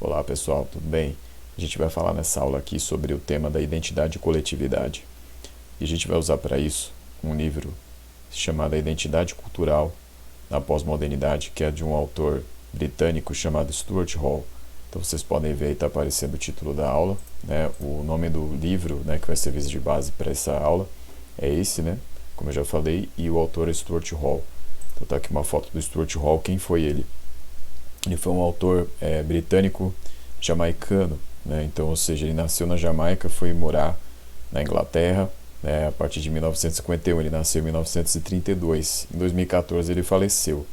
Olá pessoal, tudo bem? A gente vai falar nessa aula aqui sobre o tema da identidade e coletividade. E a gente vai usar para isso um livro chamado A Identidade Cultural na Pós-Modernidade, que é de um autor britânico chamado Stuart Hall. Então vocês podem ver aí, está aparecendo o título da aula, né? O nome do livro, né, que vai servir de base para essa aula é esse, né? Como eu já falei, e o autor é Stuart Hall. Então tá aqui uma foto do Stuart Hall. Quem foi ele? Ele foi um autor britânico jamaicano, né? Então, ou seja, ele nasceu na Jamaica, foi morar na Inglaterra, né? A partir de 1951. Ele nasceu em 1932. Em 2014 ele faleceu.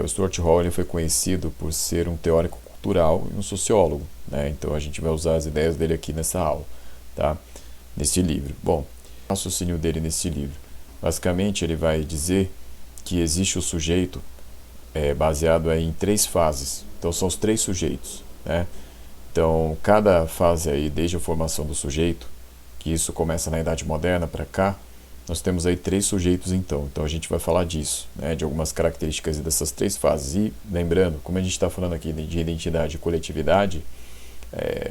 O Stuart Hall ele foi conhecido por ser um teórico cultural e um sociólogo, né? Então a gente vai usar as ideias dele aqui nessa aula, tá? Neste livro. Bom, o raciocínio dele nesse livro, basicamente ele vai dizer que existe o sujeito baseado aí em 3 fases. Então são os 3 sujeitos, né? Então cada fase aí, desde a formação do sujeito, que isso começa na Idade Moderna para cá, nós temos aí 3 sujeitos então. Então a gente vai falar disso, né? De algumas características dessas 3 fases. E lembrando, como a gente está falando aqui de identidade e coletividade,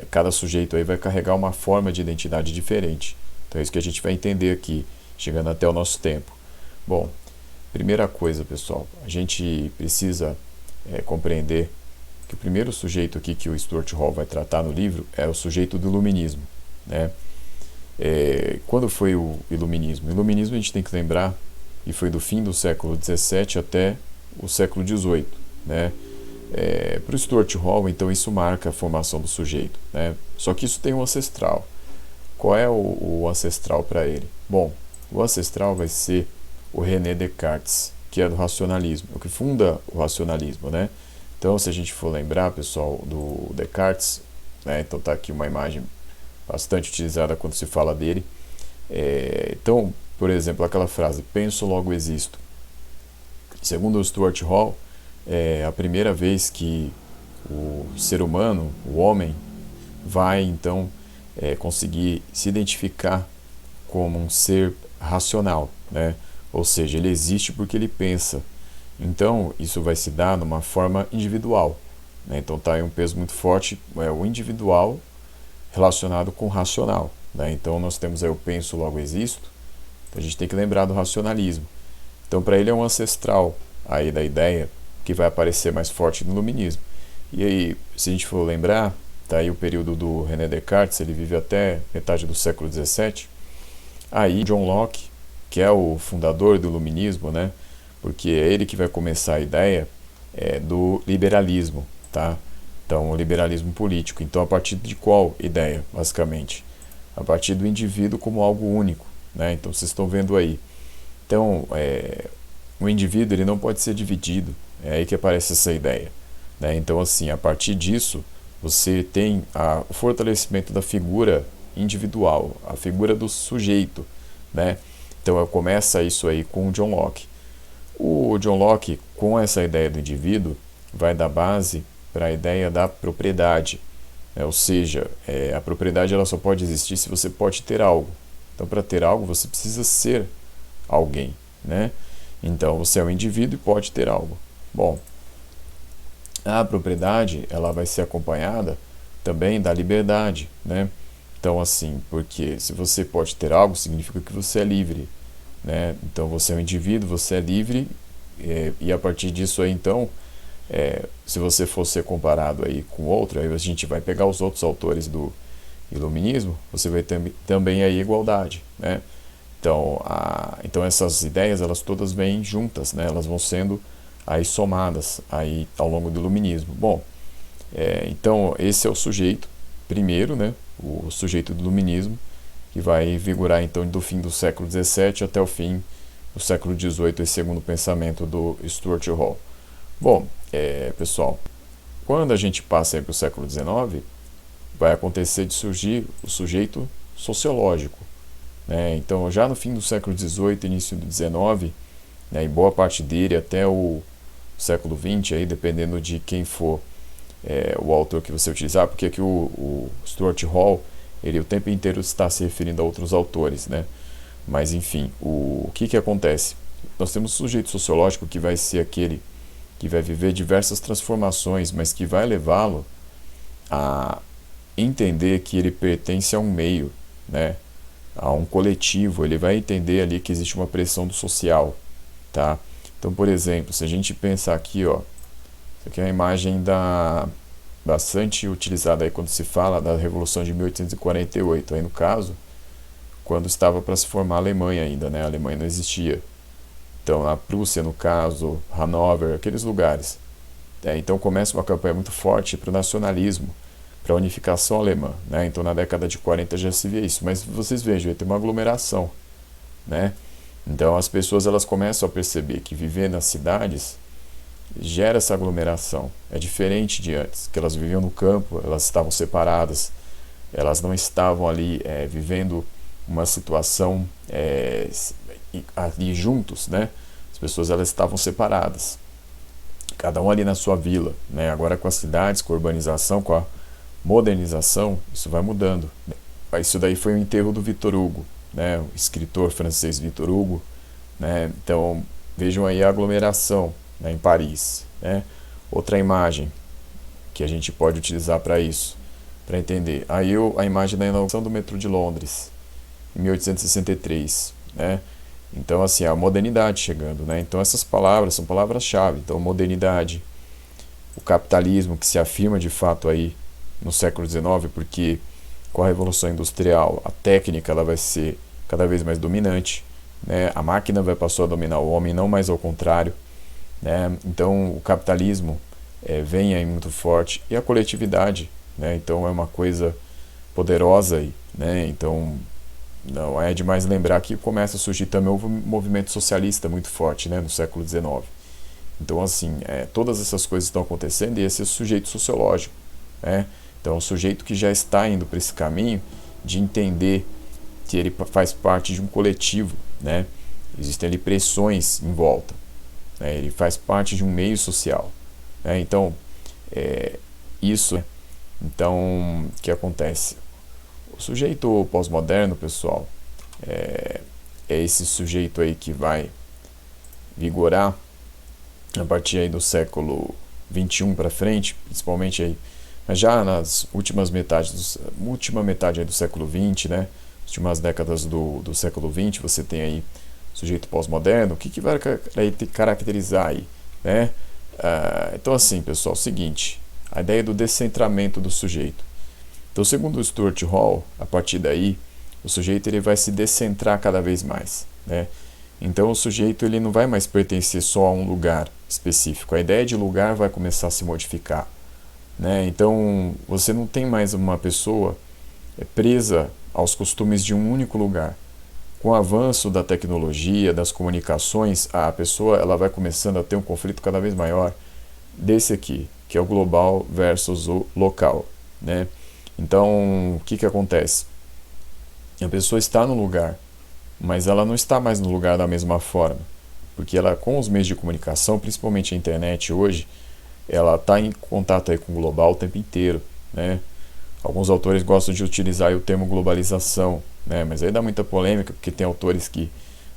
cada sujeito aí vai carregar uma forma de identidade diferente. Então é isso que a gente vai entender aqui, chegando até o nosso tempo. Bom, primeira coisa, pessoal, a gente precisa compreender que o primeiro sujeito aqui que o Stuart Hall vai tratar no livro é o sujeito do iluminismo, né? Quando foi o iluminismo? O iluminismo a gente tem que lembrar que foi do fim do século XVII até o século XVIII, né? Para o Stuart Hall, então, isso marca a formação do sujeito, né? Só que isso tem um ancestral. Qual é o ancestral para ele? Bom, o ancestral vai ser o René Descartes, que é do racionalismo, o que funda o racionalismo, né? Então, se a gente for lembrar, pessoal, do Descartes, né? Então tá aqui uma imagem bastante utilizada quando se fala dele. Então, por exemplo, aquela frase, penso, logo existo. Segundo o Stuart Hall, é a primeira vez que o ser humano, o homem, vai então conseguir se identificar como um ser racional, né? Ou seja, ele existe porque ele pensa. Então, isso vai se dar numa forma individual, né? Então, está aí um peso muito forte, o individual relacionado com o racional, né? Então, nós temos aí o penso, logo existo. Então, a gente tem que lembrar do racionalismo. Então, para ele é um ancestral aí da ideia que vai aparecer mais forte no iluminismo. E aí, se a gente for lembrar, está aí o período do René Descartes, ele vive até metade do século XVII. Aí, John Locke, que é o fundador do iluminismo, né? Porque é ele que vai começar a ideia do liberalismo, tá? Então, o liberalismo político. Então, a partir de qual ideia, basicamente? A partir do indivíduo como algo único, né? Então, vocês estão vendo aí. Então, o indivíduo ele não pode ser dividido. É aí que aparece essa ideia, né? Então, assim, a partir disso, você tem o fortalecimento da figura individual, a figura do sujeito, né? Então começa isso aí com o John Locke. O John Locke, com essa ideia do indivíduo, vai dar base para a ideia da propriedade, né? Ou seja, a propriedade ela só pode existir se você pode ter algo. Então, para ter algo, você precisa ser alguém, né? Então, você é um indivíduo e pode ter algo. Bom, a propriedade ela vai ser acompanhada também da liberdade, né? Então, assim, porque se você pode ter algo, significa que você é livre, né? Então, você é um indivíduo, você é livre, e a partir disso aí, então, se você for ser comparado aí com outro, aí a gente vai pegar os outros autores do iluminismo, você vai ter também aí igualdade, né? Então, essas ideias, elas todas vêm juntas, né? Elas vão sendo aí somadas aí ao longo do iluminismo. Bom, então, esse é o sujeito primeiro, né? O sujeito do iluminismo, que vai vigorar então do fim do século XVII até o fim do século XVIII, esse segundo pensamento do Stuart Hall. Bom, pessoal, quando a gente passa para o século XIX, vai acontecer de surgir o sujeito sociológico, né? Então, já no fim do século XVIII, início do XIX, né, e boa parte dele até o século XX, aí, dependendo de quem for o autor que você utilizar, porque aqui o Stuart Hall, ele o tempo inteiro está se referindo a outros autores, né? Mas enfim, o que acontece? Nós temos um sujeito sociológico que vai ser aquele que vai viver diversas transformações, mas que vai levá-lo a entender que ele pertence a um meio, né, a um coletivo. Ele vai entender ali que existe uma pressão do social, tá? Então, por exemplo, se a gente pensar aqui, ó, isso aqui é uma imagem bastante utilizada aí quando se fala da Revolução de 1848, aí no caso, quando estava para se formar a Alemanha ainda, né? A Alemanha não existia. Então, a Prússia, no caso, Hanover, aqueles lugares. Então começa uma campanha muito forte para o nacionalismo, para a unificação alemã, né? Então na década de 40 já se vê isso, mas vocês vejam, tem uma aglomeração, né? Então as pessoas elas começam a perceber que viver nas cidades gera essa aglomeração. É diferente de antes, que elas viviam no campo, elas estavam separadas, elas não estavam ali vivendo uma situação ali juntos, né? As pessoas elas estavam separadas, cada um ali na sua vila, né? Agora com as cidades, com a urbanização, com a modernização, isso vai mudando. Isso daí foi o enterro do Victor Hugo, né? O escritor francês Victor Hugo, né? Então vejam aí a aglomeração, né, em Paris, né? Outra imagem que a gente pode utilizar para isso, para entender. Aí a imagem da inauguração do metrô de Londres, em 1863, né? Então, assim, a modernidade chegando, né? Então, essas palavras são palavras-chave. Então, modernidade, o capitalismo que se afirma de fato aí no século XIX, porque com a Revolução Industrial, a técnica ela vai ser cada vez mais dominante, né? A máquina vai passar a dominar o homem, não mais ao contrário, né? Então, o capitalismo vem aí muito forte, e a coletividade, né? Então, é uma coisa poderosa aí, né? Então, não é demais lembrar que começa a surgir também o movimento socialista muito forte, né, no século XIX. Então, assim, todas essas coisas estão acontecendo, e esse é o sujeito sociológico, né? Então, é um sujeito que já está indo para esse caminho de entender que ele faz parte de um coletivo, né? Existem ali pressões em volta, né? Ele faz parte de um meio social, né? Então, isso. Então, o que acontece? O sujeito pós-moderno, pessoal, é esse sujeito aí que vai vigorar a partir aí do século XXI para frente, principalmente aí, mas já nas última metade aí do século XX, né, últimas décadas do século XX, você tem aí o sujeito pós-moderno. O que vai caracterizar aí, né? Então, assim, pessoal, é o seguinte, a ideia do descentramento do sujeito. Então, segundo o Stuart Hall, a partir daí, o sujeito ele vai se descentrar cada vez mais, né? Então, o sujeito ele não vai mais pertencer só a um lugar específico. A ideia de lugar vai começar a se modificar, né? Então, você não tem mais uma pessoa presa aos costumes de um único lugar. Com o avanço da tecnologia, das comunicações, a pessoa ela vai começando a ter um conflito cada vez maior desse aqui, que é o global versus o local, né? Então, o que acontece? A pessoa está no lugar, mas ela não está mais no lugar da mesma forma, porque ela, com os meios de comunicação, principalmente a internet hoje, ela está em contato aí com o global o tempo inteiro, né? Alguns autores gostam de utilizar aí o termo globalização, né? Mas aí dá muita polêmica, porque tem autores que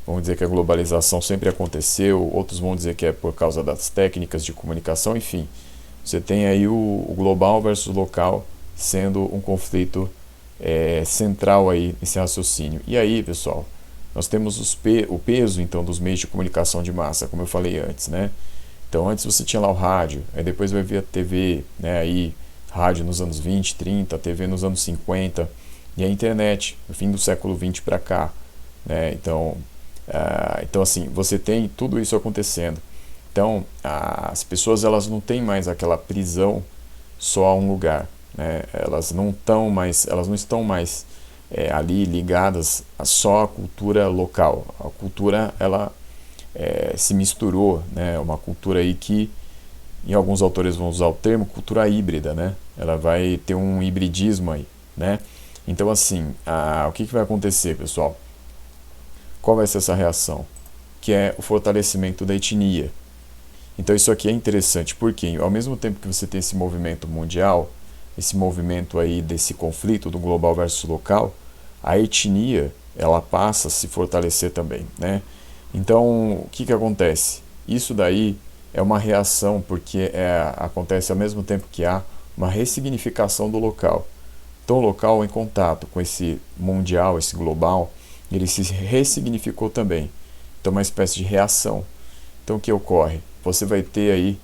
vão dizer que a globalização sempre aconteceu, outros vão dizer que é por causa das técnicas de comunicação, enfim. Você tem aí o global versus local sendo um conflito central aí nesse raciocínio. E aí, pessoal, nós temos o peso então dos meios de comunicação de massa, como eu falei antes, né? Então, antes você tinha lá o rádio, aí depois vai vir a TV, né? Aí rádio nos anos 20, 30, a TV nos anos 50 e a internet no fim do século 20 para cá, né? Então, assim, você tem tudo isso acontecendo. Então, as pessoas elas não têm mais aquela prisão só a um lugar, né? Elas não estão mais ali ligadas só à cultura local. A cultura ela se misturou, né? Uma cultura aí que, em alguns autores vão usar o termo cultura híbrida, né? Ela vai ter um hibridismo aí, né? Então, assim, o que vai acontecer, pessoal? Qual vai ser essa reação? Que é o fortalecimento da etnia. Então, isso aqui é interessante, porque ao mesmo tempo que você tem esse movimento mundial, esse movimento aí desse conflito do global versus local, a etnia ela passa a se fortalecer também, né? Então, o que acontece? Isso daí é uma reação, porque acontece ao mesmo tempo que há uma ressignificação do local. Então o local em contato com esse mundial, esse global, ele se ressignificou também. Então uma espécie de reação. Então o que ocorre? Você vai ter aí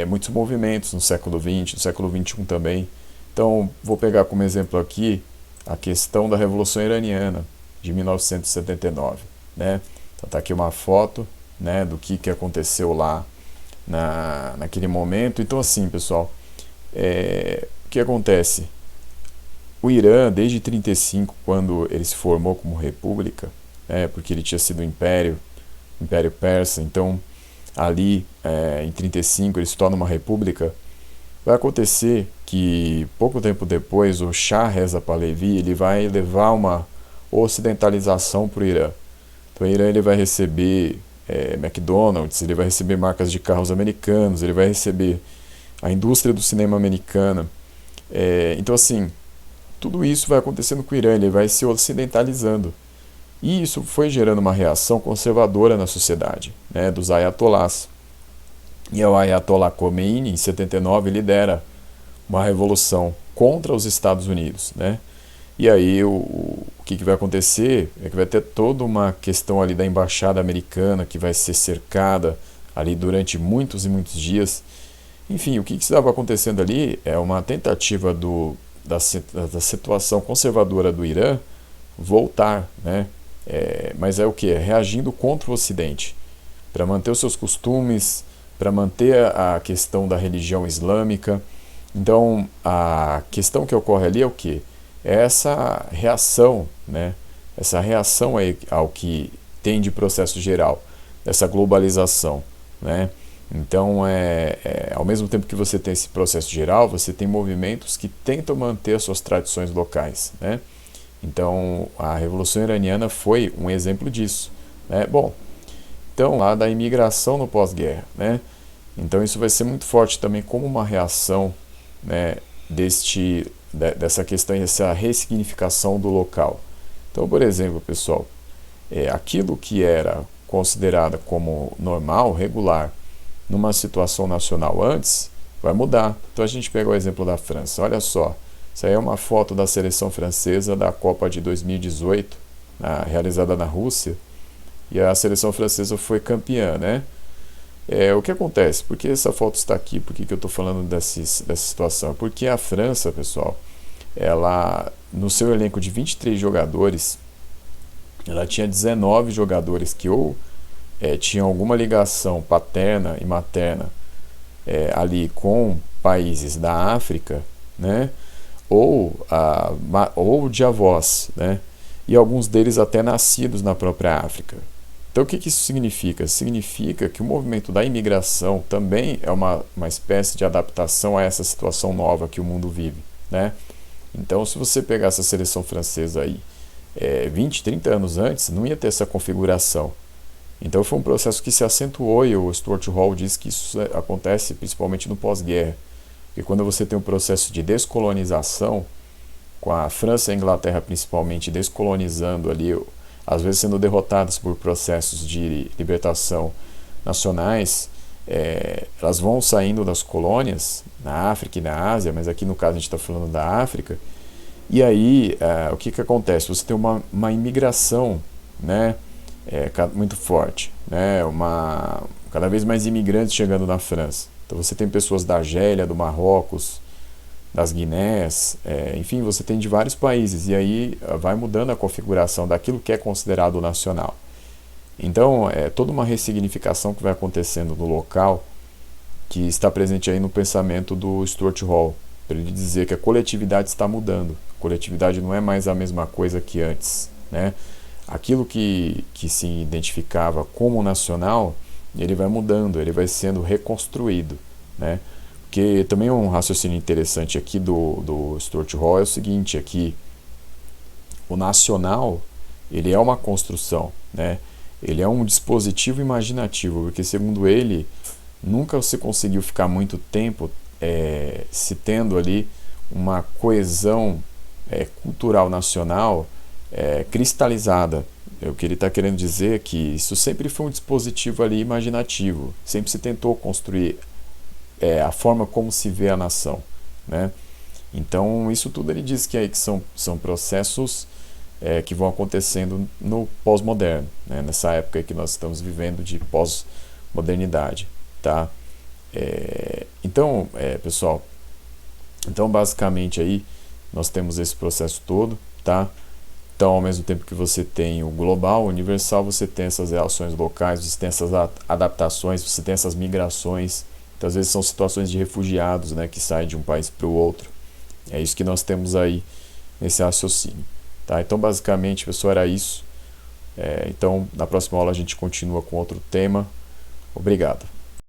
muitos movimentos no século XX, no século XXI também. Então vou pegar como exemplo aqui a questão da Revolução Iraniana de 1979, né? Então está aqui uma foto, né, do que aconteceu lá naquele momento. Então assim, pessoal, o que acontece? O Irã, desde 1935, quando ele se formou como república, porque ele tinha sido Império Persa, então ali em 1935 ele se torna uma república. Vai acontecer que pouco tempo depois o Shah Reza Pahlavi ele vai levar uma ocidentalização para o Irã. Então o Irã ele vai receber McDonald's, ele vai receber marcas de carros americanos, ele vai receber a indústria do cinema americana. Então assim, tudo isso vai acontecendo com o Irã, ele vai se ocidentalizando. E isso foi gerando uma reação conservadora na sociedade, né, dos ayatolás. E o Ayatollah Khomeini, em 79, lidera uma revolução contra os Estados Unidos, né? E aí o que vai acontecer é que vai ter toda uma questão ali da embaixada americana que vai ser cercada ali durante muitos e muitos dias. Enfim, o que estava acontecendo ali é uma tentativa da situação conservadora do Irã voltar, né? Mas é o que? Reagindo contra o Ocidente, para manter os seus costumes, para manter a questão da religião islâmica. Então, a questão que ocorre ali é o que? É essa reação, né? Essa reação aí ao que tem de processo geral, essa globalização, né? Então, ao mesmo tempo que você tem esse processo geral, você tem movimentos que tentam manter as suas tradições locais, né? Então, a Revolução Iraniana foi um exemplo disso, né? Bom, então, lá da imigração no pós-guerra, né? Então, isso vai ser muito forte também como uma reação, né, dessa questão, dessa ressignificação do local. Então, por exemplo, pessoal, aquilo que era considerado como normal, regular, numa situação nacional antes, vai mudar. Então, a gente pega o exemplo da França. Olha só, isso aí é uma foto da seleção francesa da Copa de 2018, realizada na Rússia, e a seleção francesa foi campeã, né? O que acontece? Por que essa foto está aqui? Por que eu estou falando dessa situação? Porque a França, pessoal, ela, no seu elenco de 23 jogadores, ela tinha 19 jogadores que ou tinham alguma ligação paterna e materna ali com países da África, né? Ou de avós, né? E alguns deles até nascidos na própria África. Então o que isso significa? Significa que o movimento da imigração também é uma espécie de adaptação a essa situação nova que o mundo vive, né? Então se você pegar essa seleção francesa aí 20, 30 anos antes, não ia ter essa configuração. Então foi um processo que se acentuou, e o Stuart Hall diz que isso acontece principalmente no pós-guerra. Porque quando você tem um processo de descolonização, com a França e a Inglaterra principalmente descolonizando ali, às vezes sendo derrotadas por processos de libertação nacionais, elas vão saindo das colônias, na África e na Ásia, mas aqui no caso a gente está falando da África, e aí o que acontece? Você tem uma imigração, né, muito forte, né, cada vez mais imigrantes chegando na França. Então você tem pessoas da Argélia, do Marrocos, das Guinés, enfim, você tem de vários países, e aí vai mudando a configuração daquilo que é considerado nacional. Então, é toda uma ressignificação que vai acontecendo no local, que está presente aí no pensamento do Stuart Hall, para ele dizer que a coletividade está mudando. A coletividade não é mais a mesma coisa que antes, né? Aquilo que se identificava como nacional, ele vai mudando, ele vai sendo reconstruído, né? Porque também um raciocínio interessante aqui do Stuart Hall é o seguinte, aqui o nacional, ele é uma construção, né? Ele é um dispositivo imaginativo, porque segundo ele, nunca se conseguiu ficar muito tempo se tendo ali uma coesão cultural nacional cristalizada. O que ele está querendo dizer é que isso sempre foi um dispositivo ali imaginativo, sempre se tentou construir a forma como se vê a nação, né? Então, isso tudo ele diz que são processos que vão acontecendo no pós-moderno, né? Nessa época que nós estamos vivendo de pós-modernidade, tá? Então, pessoal, então basicamente aí nós temos esse processo todo, tá? Então, ao mesmo tempo que você tem o global, o universal, você tem essas relações locais, você tem essas adaptações, você tem essas migrações. Então, às vezes são situações de refugiados, né, que saem de um país para o outro. É isso que nós temos aí nesse raciocínio. Tá? Então, basicamente, pessoal, era isso. Então, na próxima aula a gente continua com outro tema. Obrigado.